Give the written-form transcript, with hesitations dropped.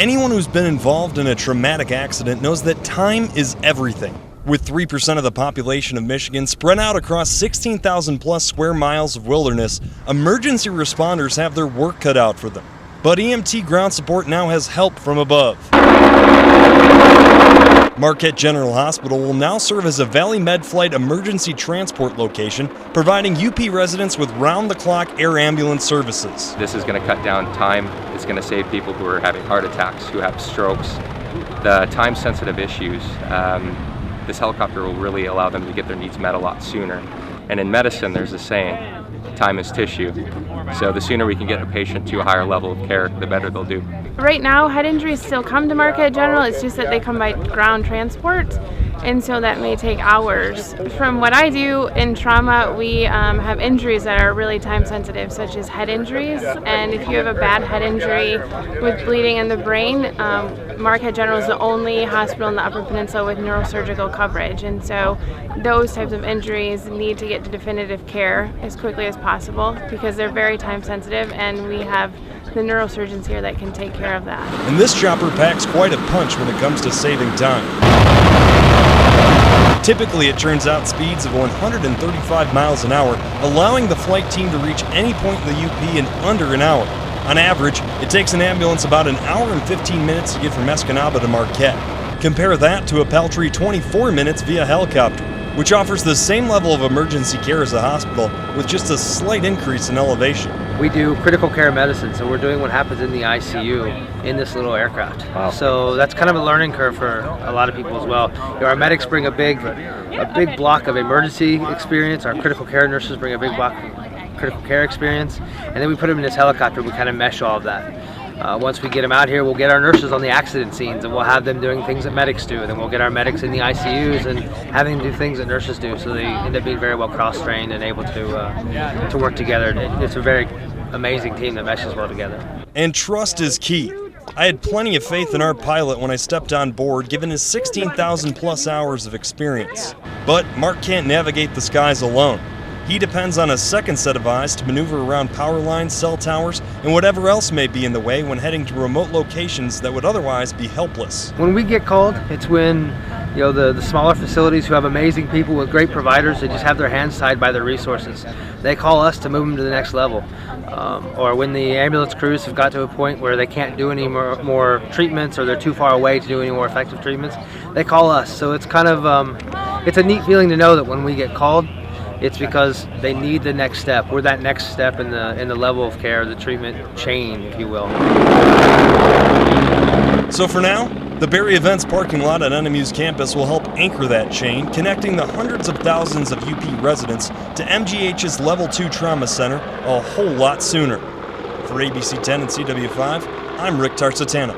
Anyone who's been involved in a traumatic accident knows that time is everything. With 3% of the population of Michigan spread out across 16,000 plus square miles of wilderness, emergency responders have their work cut out for them. But EMT ground support now has help from above. Marquette General Hospital will now serve as a Valley Med Flight emergency transport location, providing UP residents with round-the-clock air ambulance services. This is going to cut down time. It's going to save people who are having heart attacks, who have strokes, the time-sensitive issues. This helicopter will really allow them to get their needs met a lot sooner. And in medicine, there's a saying, time is tissue. So the sooner we can get a patient to a higher level of care, the better they'll do. Right now, head injuries still come to Marquette General. It's just that they come by ground transport, and so that may take hours. From what I do in trauma, we have injuries that are really time sensitive, such as head injuries. And if you have a bad head injury with bleeding in the brain, Marquette General is the only hospital in the Upper Peninsula with neurosurgical coverage. And so those types of injuries need to get to definitive care as quickly as possible because they're very time sensitive, and we have the neurosurgeons here that can take care of that. And this chopper packs quite a punch when it comes to saving time. Typically, it turns out speeds of 135 miles an hour, allowing the flight team to reach any point in the UP in under an hour. On average, it takes an ambulance about an hour and 15 minutes to get from Escanaba to Marquette. Compare that to a paltry 24 minutes via helicopter, which offers the same level of emergency care as a hospital with just a slight increase in elevation. We do critical care medicine, so we're doing what happens in the ICU in this little aircraft. Wow. So that's kind of a learning curve for a lot of people as well. Our medics bring a big block of emergency experience. Our critical care nurses bring a big block of critical care experience, and then we put them in this helicopter. We kind of mesh all of that. Once we get them out here, we'll get our nurses on the accident scenes, and we'll have them doing things that medics do. And then we'll get our medics in the ICUs and having them do things that nurses do. So they end up being very well cross-trained and able to work together. It's a very amazing team that meshes well together. And trust is key. I had plenty of faith in our pilot when I stepped on board, given his 16,000 plus hours of experience. But Mark can't navigate the skies alone. He depends on a second set of eyes to maneuver around power lines, cell towers, and whatever else may be in the way when heading to remote locations that would otherwise be helpless. When we get called, it's when the smaller facilities who have amazing people with great providers, they just have their hands tied by their resources. They call us to move them to the next level. Or when the ambulance crews have got to a point where they can't do any more treatments, or they're too far away to do any more effective treatments, they call us. So it's kind of it's a neat feeling to know that when we get called, it's because they need the next step. We're that next step in the level of care, the treatment chain, if you will. So for now, the Barry Events parking lot at NMU's campus will help anchor that chain, connecting the hundreds of thousands of UP residents to MGH's Level 2 Trauma Center a whole lot sooner. For ABC 10 and CW5, I'm Rick Tarsitano.